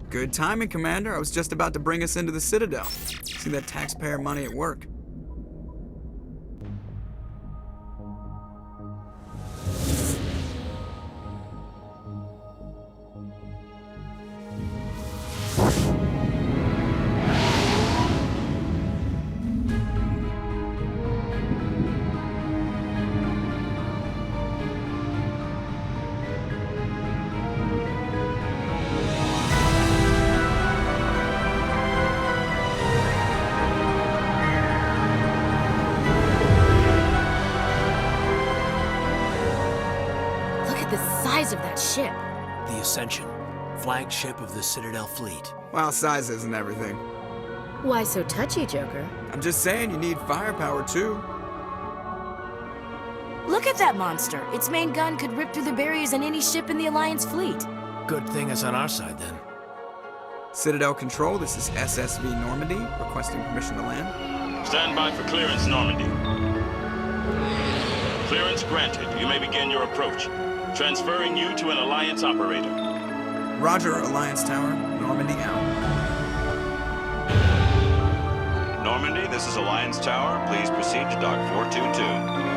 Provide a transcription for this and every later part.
Good timing, Commander. I was just about to bring us into the Citadel. See that taxpayer money at work. Of that ship. The Ascension, flagship of the Citadel fleet. Well, size isn't everything. Why so touchy, Joker? I'm just saying you need firepower too. Look at that monster. Its main gun could rip through the barriers in any ship in the Alliance fleet. Good thing it's on our side then. Citadel Control, this is SSV Normandy, requesting permission to land. Stand by for clearance, Normandy. Clearance granted. You may begin your approach. Transferring you to an Alliance operator. Roger, Alliance Tower. Normandy out. Normandy, this is Alliance Tower. Please proceed to Dock 422.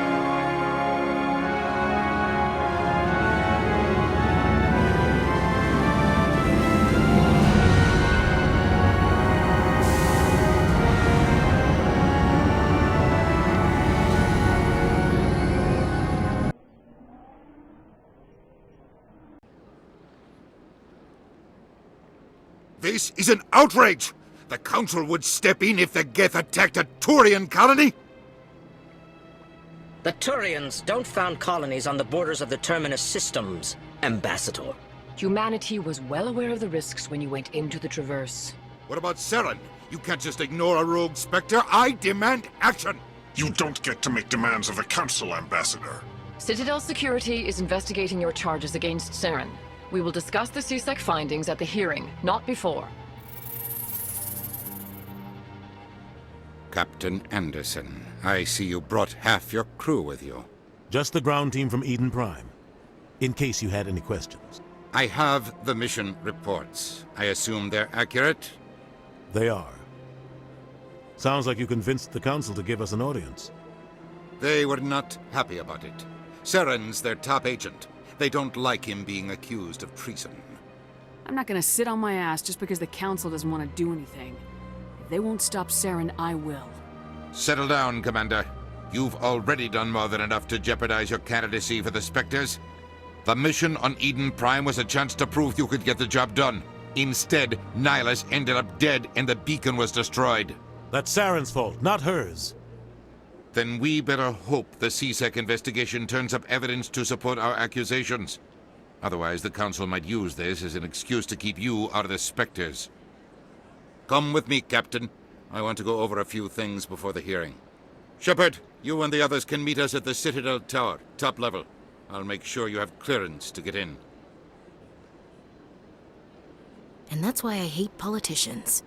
This is an outrage! The Council would step in if the Geth attacked a Turian colony? The Turians don't found colonies on the borders of the Terminus systems, Ambassador. Humanity was well aware of the risks when you went into the Traverse. What about Saren? You can't just ignore a rogue Spectre. I demand action! You don't get to make demands of the Council, Ambassador. Citadel Security is investigating your charges against Saren. We will discuss the CSEC findings at the hearing, not before. Captain Anderson, I see you brought half your crew with you. Just the ground team from Eden Prime, in case you had any questions. I have the mission reports. I assume they're accurate? They are. Sounds like you convinced the Council to give us an audience. They were not happy about it. Saren's their top agent. They don't like him being accused of treason. I'm not gonna sit on my ass just because the Council doesn't want to do anything. If they won't stop Saren, I will. Settle down, Commander. You've already done more than enough to jeopardize your candidacy for the Spectres. The mission on Eden Prime was a chance to prove you could get the job done. Instead, Nihilus ended up dead and the beacon was destroyed. That's Saren's fault, not hers. Then we better hope the CSEC investigation turns up evidence to support our accusations. Otherwise, the Council might use this as an excuse to keep you out of the Spectres. Come with me, Captain. I want to go over a few things before the hearing. Shepard, you and the others can meet us at the Citadel Tower, top level. I'll make sure you have clearance to get in. And that's why I hate politicians.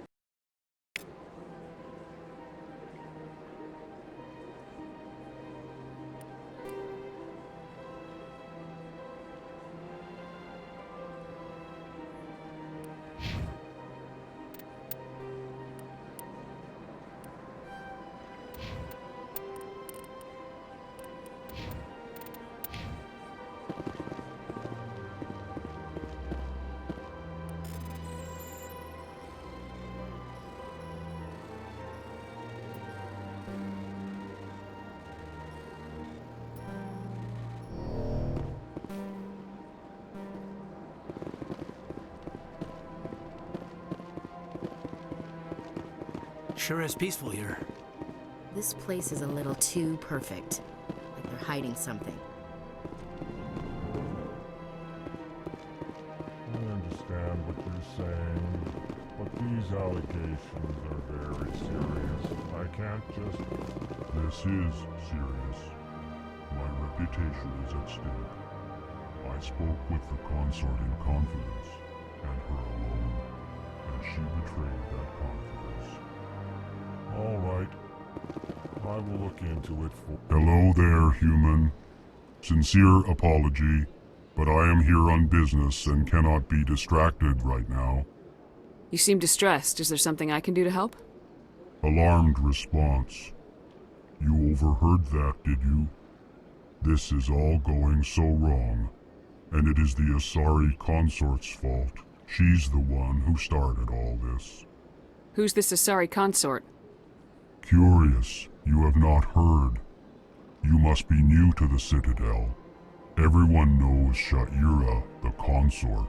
Sure is peaceful here. This place is a little too perfect. Like they're hiding something. I understand what you're saying, but these allegations are very serious. I can't just... This is serious. My reputation is at stake. I spoke with the Consort in confidence, and her alone, and she betrayed that confidence. All right. I will look into it for... Hello there, human. Sincere apology, but I am here on business and cannot be distracted right now. You seem distressed. Is there something I can do to help? Alarmed response. You overheard that, did you? This is all going so wrong, and it is the Asari Consort's fault. She's the one who started all this. Who's this Asari consort? Curious, you have not heard. You must be new to the Citadel. Everyone knows Sha'ira, the consort.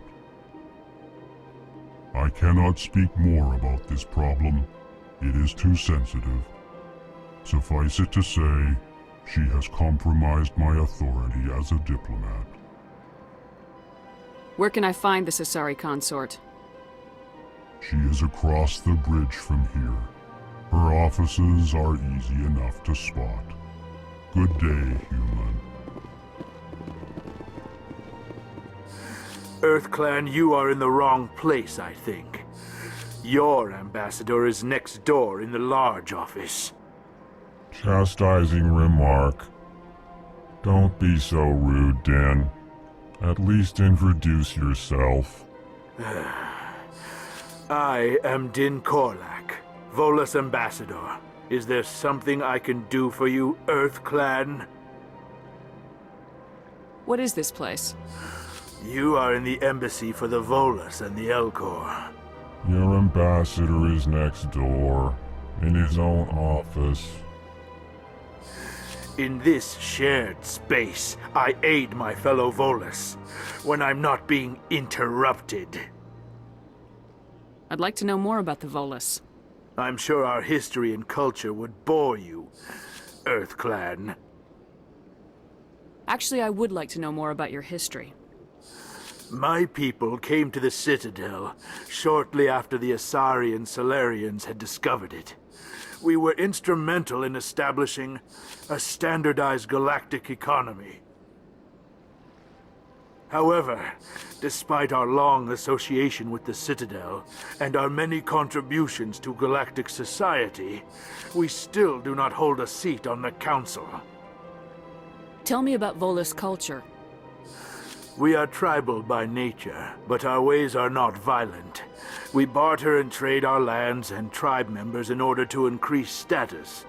I cannot speak more about this problem. It is too sensitive. Suffice it to say, she has compromised my authority as a diplomat. Where can I find this Asari consort? She is across the bridge from here. Her offices are easy enough to spot. Good day, human. EarthClan, you are in the wrong place, I think. Your ambassador is next door in the large office. Chastising remark. Don't be so rude, Din. At least introduce yourself. I am Din Korlak, Volus ambassador. Is there something I can do for you, EarthClan? What is this place? You are in the embassy for the Volus and the Elcor. Your ambassador is next door, in his own office. In this shared space, I aid my fellow Volus when I'm not being interrupted. I'd like to know more about the Volus. I'm sure our history and culture would bore you, EarthClan. Actually, I would like to know more about your history. My people came to the Citadel shortly after the Asari and Solarians had discovered it. We were instrumental in establishing a standardized galactic economy. However, despite our long association with the Citadel and our many contributions to galactic society, we still do not hold a seat on the Council. Tell me about Volus culture. We are tribal by nature, but our ways are not violent. We barter and trade our lands and tribe members in order to increase status.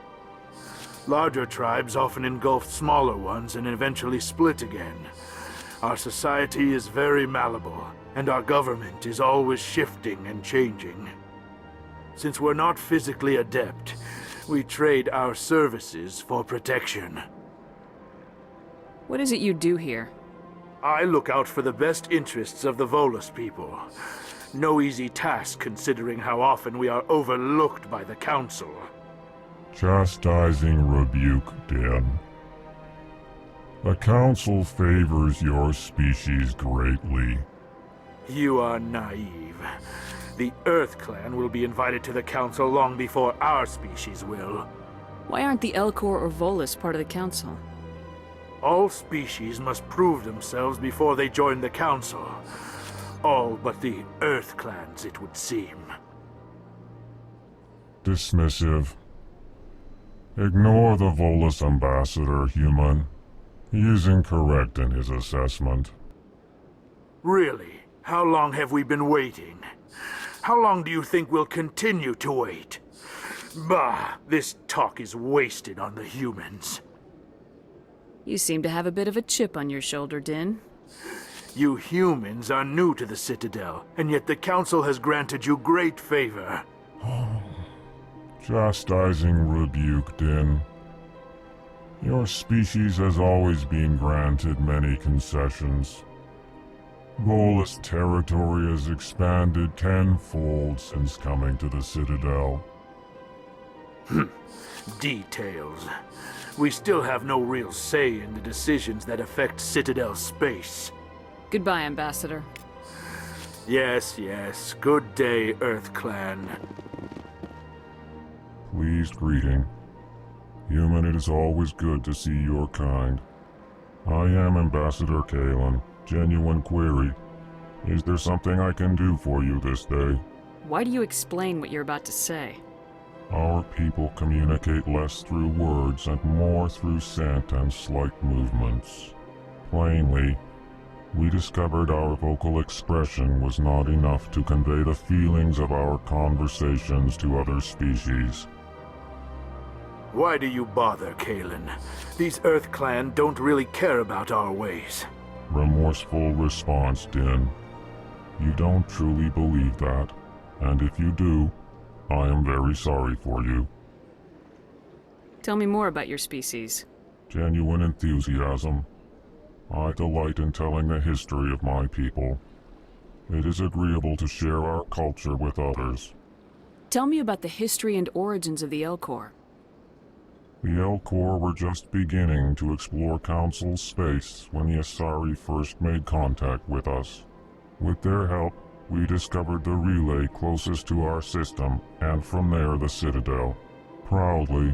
Larger tribes often engulf smaller ones and eventually split again. Our society is very malleable, and our government is always shifting and changing. Since we're not physically adept, we trade our services for protection. What is it you do here? I look out for the best interests of the Volus people. No easy task considering how often we are overlooked by the Council. Chastising rebuke, Din. The Council favors your species greatly. You are naive. The EarthClan will be invited to the Council long before our species will. Why aren't the Elcor or Volus part of the Council? All species must prove themselves before they join the Council. All but the EarthClans, it would seem. Dismissive. Ignore the Volus ambassador, human. He is incorrect in his assessment. Really? How long have we been waiting? How long do you think we'll continue to wait? Bah, this talk is wasted on the humans. You seem to have a bit of a chip on your shoulder, Din. You humans are new to the Citadel, and yet the Council has granted you great favor. Chastising rebuke, Din. Your species has always been granted many concessions. Volus territory has expanded tenfold since coming to the Citadel. Details. We still have no real say in the decisions that affect Citadel space. Goodbye, Ambassador. Yes, yes. Good day, EarthClan. Pleased greeting. Human, it is always good to see your kind. I am Ambassador Kalen. Genuine query. Is there something I can do for you this day? Why do you explain what you're about to say? Our people communicate less through words and more through scent and slight movements. Plainly, We discovered our vocal expression was not enough to convey the feelings of our conversations to other species. Why do you bother, Kalen? These Earth Clan don't really care about our ways. Remorseful response, Din. You don't truly believe that, and if you do, I am very sorry for you. Tell me more about your species. Genuine enthusiasm. I delight in telling the history of my people. It is agreeable to share our culture with others. Tell me about the history and origins of the Elcor. The Elcor were just beginning to explore Council space when the Asari first made contact with us. With their help, we discovered the relay closest to our system, and from there the Citadel. Proudly,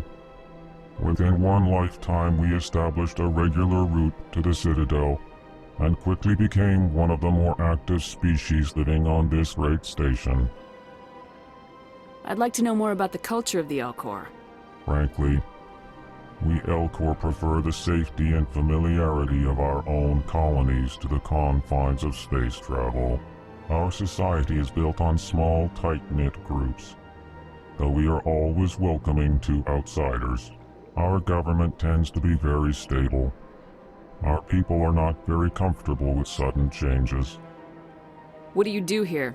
within one lifetime we established a regular route to the Citadel, and quickly became one of the more active species living on this great station. I'd like to know more about the culture of the Elcor. Frankly, we Elcor prefer the safety and familiarity of our own colonies to the confines of space travel. Our society is built on small, tight-knit groups, though we are always welcoming to outsiders. Our government tends to be very stable. Our people are not very comfortable with sudden changes. What do you do here?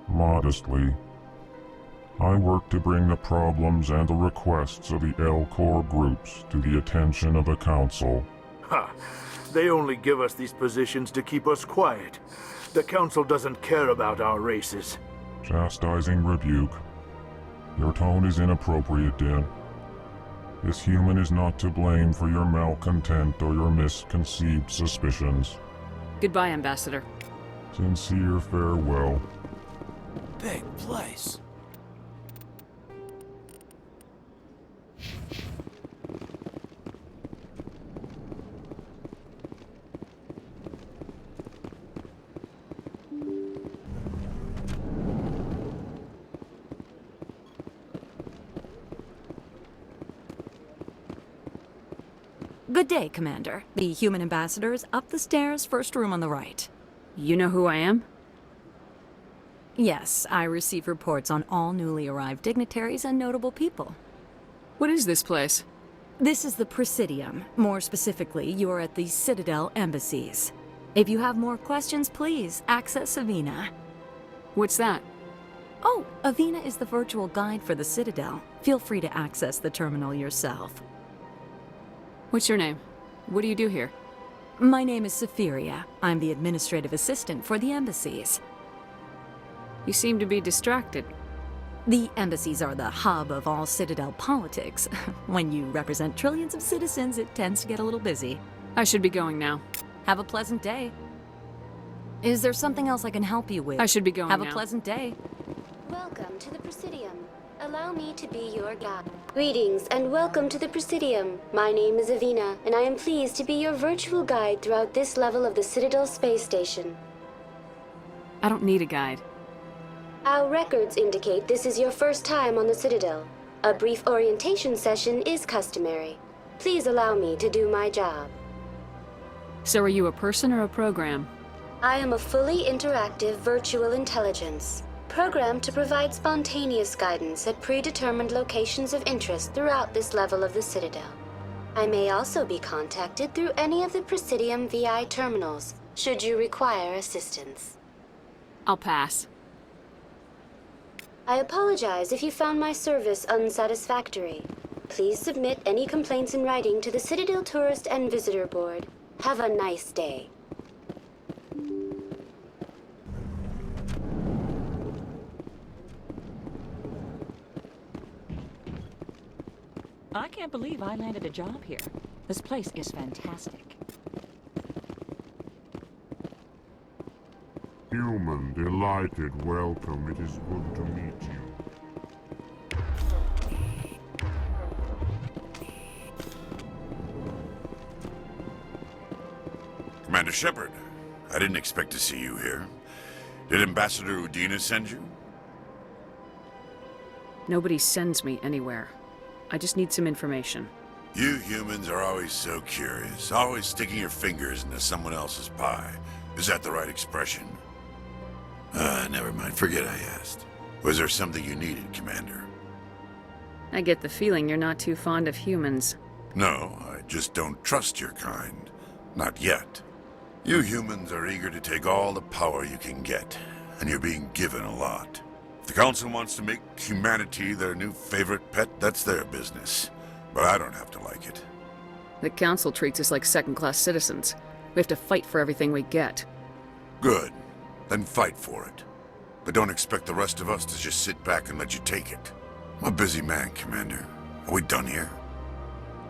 Modestly, I work to bring the problems and the requests of the Elcor groups to the attention of the Council. Ha! They only give us these positions to keep us quiet. The Council doesn't care about our races. Chastising rebuke. Your tone is inappropriate, Din. This human is not to blame for your malcontent or your misconceived suspicions. Goodbye, Ambassador. Sincere farewell. Big place. Good day, Commander. The human ambassador is up the stairs, first room on the right. You know who I am? Yes, I receive reports on all newly arrived dignitaries and notable people. What is this place? This is the Presidium. More specifically, you are at the Citadel embassies. If you have more questions, please access Avina. What's that? Oh, Avina is the virtual guide for the Citadel. Feel free to access the terminal yourself. What's your name? What do you do here? My name is Safiria. I'm the administrative assistant for the embassies. You seem to be distracted. The embassies are the hub of all Citadel politics. When you represent trillions of citizens, it tends to get a little busy. I should be going now. Have a pleasant day. Is there something else I can help you with? I should be going now. Have a pleasant day. Welcome to the Presidium. Allow me to be your guide. Greetings and welcome to the Presidium. My name is Avina, and I am pleased to be your virtual guide throughout this level of the Citadel space station. I don't need a guide. Our records indicate this is your first time on the Citadel. A brief orientation session is customary. Please allow me to do my job. So are you a person or a program? I am a fully interactive virtual intelligence, programmed to provide spontaneous guidance at predetermined locations of interest throughout this level of the Citadel. I may also be contacted through any of the Presidium VI terminals, should you require assistance. I'll pass. I apologize if you found my service unsatisfactory. Please submit any complaints in writing to the Citadel Tourist and Visitor Board. Have a nice day. I can't believe I landed a job here. This place is fantastic. Human, delighted, welcome. It is good to meet you. Commander Shepard, I didn't expect to see you here. Did Ambassador Udina send you? Nobody sends me anywhere. I just need some information. You humans are always so curious, always sticking your fingers into someone else's pie. Is that the right expression? Never mind. Forget I asked. Was there something you needed, Commander? I get the feeling you're not too fond of humans. No, I just don't trust your kind. Not yet. You humans are eager to take all the power you can get, and you're being given a lot. If the Council wants to make humanity their new favorite pet, that's their business. But I don't have to like it. The Council treats us like second-class citizens. We have to fight for everything we get. Good. Then fight for it. But don't expect the rest of us to just sit back and let you take it. I'm a busy man, Commander. Are we done here?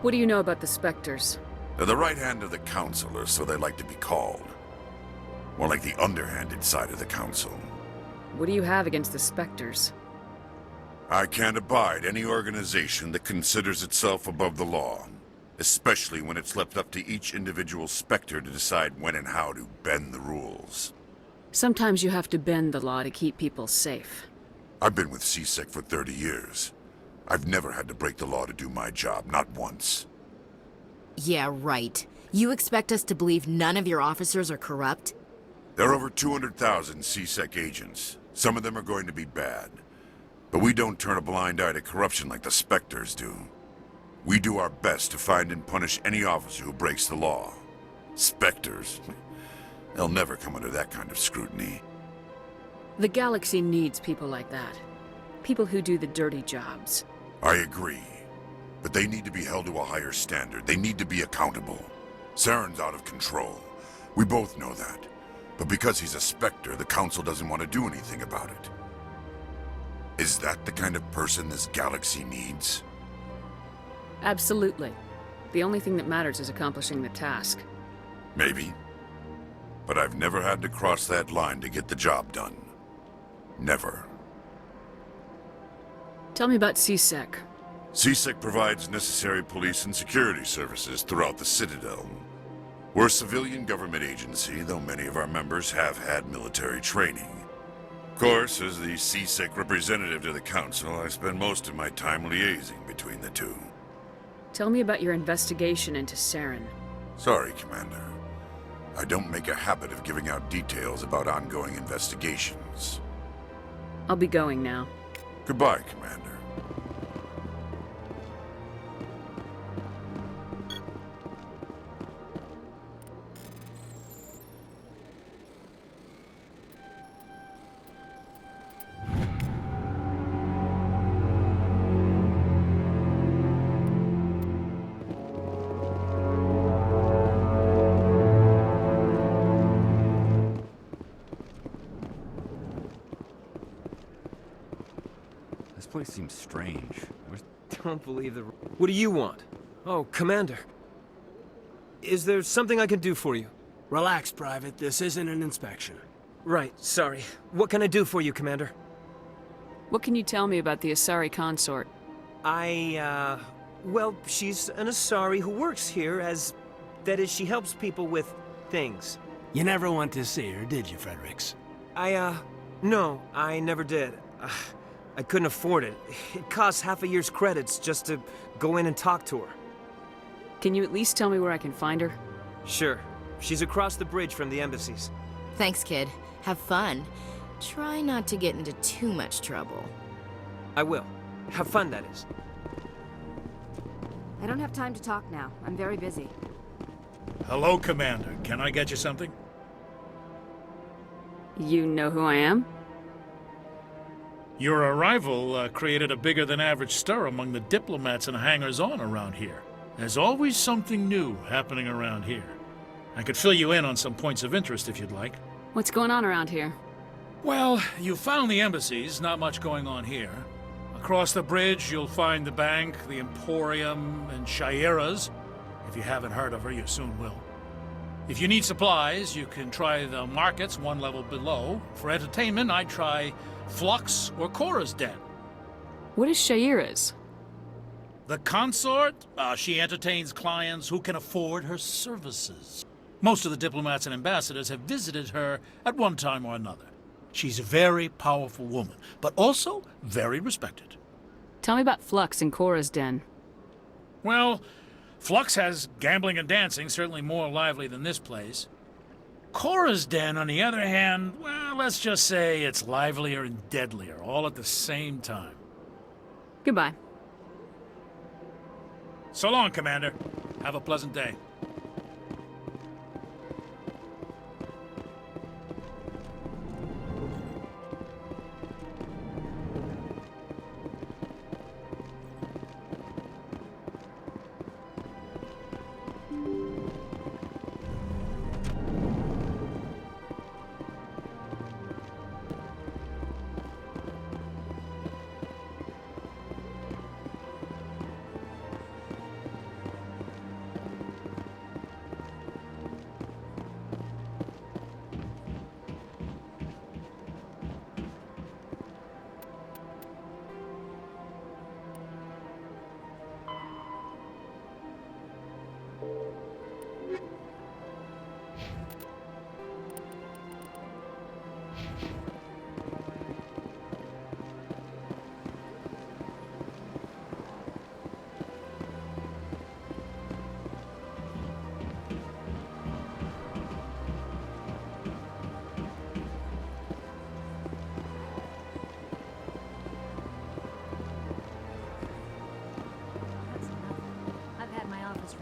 What do you know about the Spectres? They're the right hand of the Council, or so they like to be called. More like the underhanded side of the Council. What do you have against the Spectres? I can't abide any organization that considers itself above the law. Especially when it's left up to each individual Spectre to decide when and how to bend the rules. Sometimes you have to bend the law to keep people safe. I've been with CSEC for 30 years. I've never had to break the law to do my job, not once. Yeah, right. You expect us to believe none of your officers are corrupt? There are over 200,000 CSEC agents. Some of them are going to be bad. But we don't turn a blind eye to corruption like the Spectres do. We do our best to find and punish any officer who breaks the law. Spectres? They'll never come under that kind of scrutiny. The galaxy needs people like that. People who do the dirty jobs. I agree. But they need to be held to a higher standard. They need to be accountable. Saren's out of control. We both know that. But because he's a Spectre, the Council doesn't want to do anything about it. Is that the kind of person this galaxy needs? Absolutely. The only thing that matters is accomplishing the task. Maybe. But I've never had to cross that line to get the job done. Never. Tell me about CSEC. CSEC provides necessary police and security services throughout the Citadel. We're a civilian government agency, though many of our members have had military training. Of course, as the CSEC representative to the Council, I spend most of my time liaising between the two. Tell me about your investigation into Saren. Sorry, Commander. I don't make a habit of giving out details about ongoing investigations. I'll be going now. Goodbye, Commander. This place seems strange. Don't believe the... What do you want? Oh, Commander. Is there something I can do for you? Relax, Private. This isn't an inspection. Right, sorry. What can I do for you, Commander? What can you tell me about the Asari Consort? Well, she's an Asari who works here as... That is, she helps people with things. You never went to see her, did you, Fredericks? No, I never did. I couldn't afford it. It costs half a year's credits just to go in and talk to her. Can you at least tell me where I can find her? Sure. She's across the bridge from the embassies. Thanks, kid. Have fun. Try not to get into too much trouble. I will. Have fun, that is. I don't have time to talk now. I'm very busy. Hello, Commander. Can I get you something? You know who I am? Your arrival created a bigger-than-average stir among the diplomats and hangers-on around here. There's always something new happening around here. I could fill you in on some points of interest if you'd like. What's going on around here? Well, you found the embassies, not much going on here. Across the bridge, you'll find the bank, the Emporium, and Shaira's. If you haven't heard of her, you soon will. If you need supplies, you can try the markets one level below. For entertainment, I'd try Flux or Cora's Den. What is Shaira's? The Consort? She entertains clients who can afford her services. Most of the diplomats and ambassadors have visited her at one time or another. She's a very powerful woman, but also very respected. Tell me about Flux and Cora's Den. Well, Flux has gambling and dancing, certainly more lively than this place. Cora's Den, on the other hand, well, let's just say it's livelier and deadlier, all at the same time. Goodbye. So long, Commander. Have a pleasant day.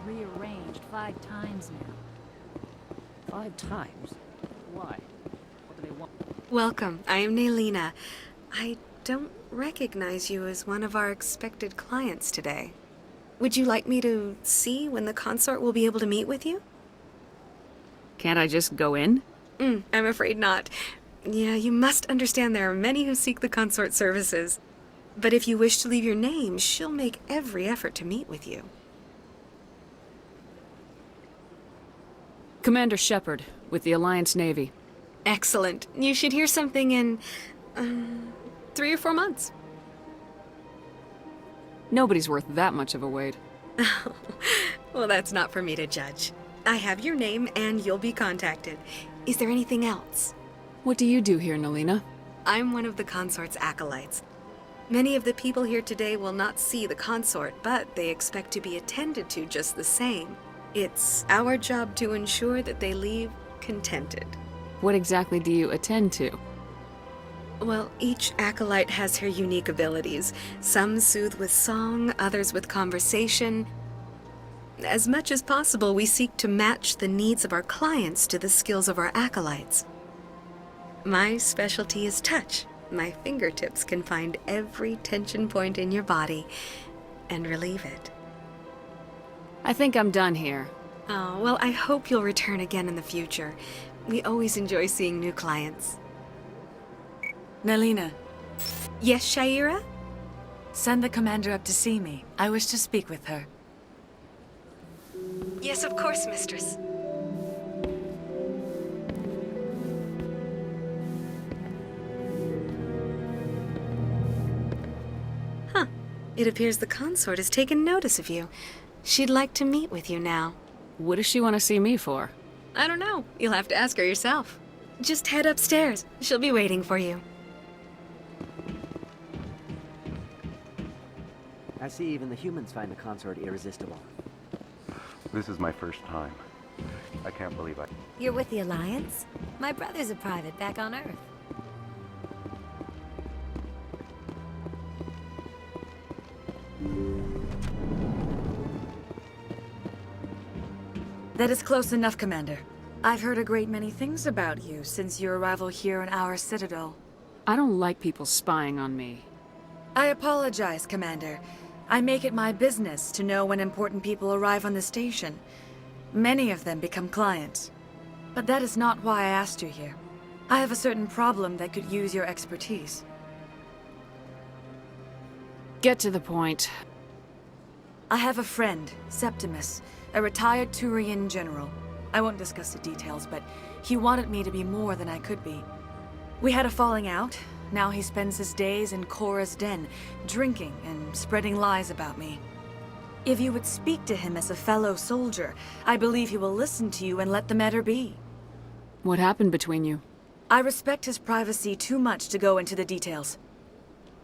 Rearranged 5 times now. 5 times? Why? What do they want? Welcome. I am Nelina. I don't recognize you as one of our expected clients today. Would you like me to see when the consort will be able to meet with you? Can't I just go in? I'm afraid not. Yeah, you must understand there are many who seek the consort services. But if you wish to leave your name, she'll make every effort to meet with you. Commander Shepard, with the Alliance Navy. Excellent. You should hear something in 3 or 4 months. Nobody's worth that much of a wait. Well, that's not for me to judge. I have your name and you'll be contacted. Is there anything else? What do you do here, Nelina? I'm one of the consort's acolytes. Many of the people here today will not see the consort, but they expect to be attended to just the same. It's our job to ensure that they leave contented. What exactly do you attend to? Well, each acolyte has her unique abilities. Some soothe with song, others with conversation. As much as possible, we seek to match the needs of our clients to the skills of our acolytes. My specialty is touch. My fingertips can find every tension point in your body and relieve it. I think I'm done here. Oh, well, I hope you'll return again in the future. We always enjoy seeing new clients. Nelina. Yes, Shaira? Send the commander up to see me. I wish to speak with her. Yes, of course, mistress. Huh. It appears the consort has taken notice of you. She'd like to meet with you now. What does she want to see me for? I don't know. You'll have to ask her yourself. Just head upstairs. She'll be waiting for you. I see even the humans find the consort irresistible. This is my first time. I can't believe I... You're with the Alliance? My brother's a private back on Earth. That is close enough, Commander. I've heard a great many things about you since your arrival here in our Citadel. I don't like people spying on me. I apologize, Commander. I make it my business to know when important people arrive on the station. Many of them become clients. But that is not why I asked you here. I have a certain problem that could use your expertise. Get to the point. I have a friend, Septimus, a retired Turian general. I won't discuss the details, but he wanted me to be more than I could be. We had a falling out. Now he spends his days in Cora's Den, drinking and spreading lies about me. If you would speak to him as a fellow soldier, I believe he will listen to you and let the matter be. What happened between you? I respect his privacy too much to go into the details.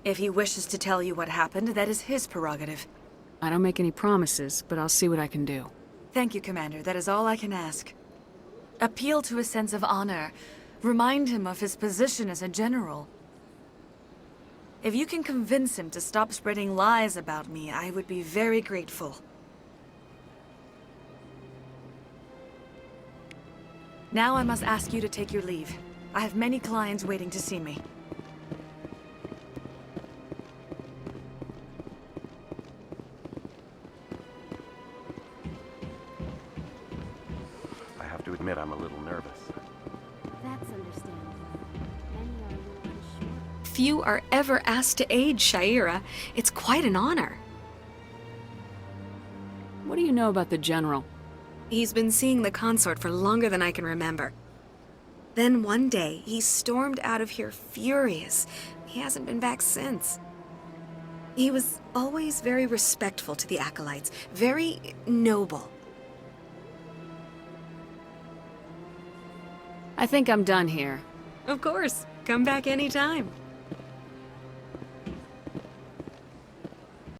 If he wishes to tell you what happened, that is his prerogative. I don't make any promises, but I'll see what I can do. Thank you, Commander. That is all I can ask. Appeal to his sense of honor. Remind him of his position as a general. If you can convince him to stop spreading lies about me, I would be very grateful. Now I must ask you to take your leave. I have many clients waiting to see me. I have to admit I'm a little nervous. That's understandable. Many are a little unsure. Few are ever asked to aid Sha'ira. It's quite an honor. What do you know about the General? He's been seeing the consort for longer than I can remember. Then one day, he stormed out of here furious. He hasn't been back since. He was always very respectful to the acolytes, very noble. I think I'm done here. Of course. Come back anytime.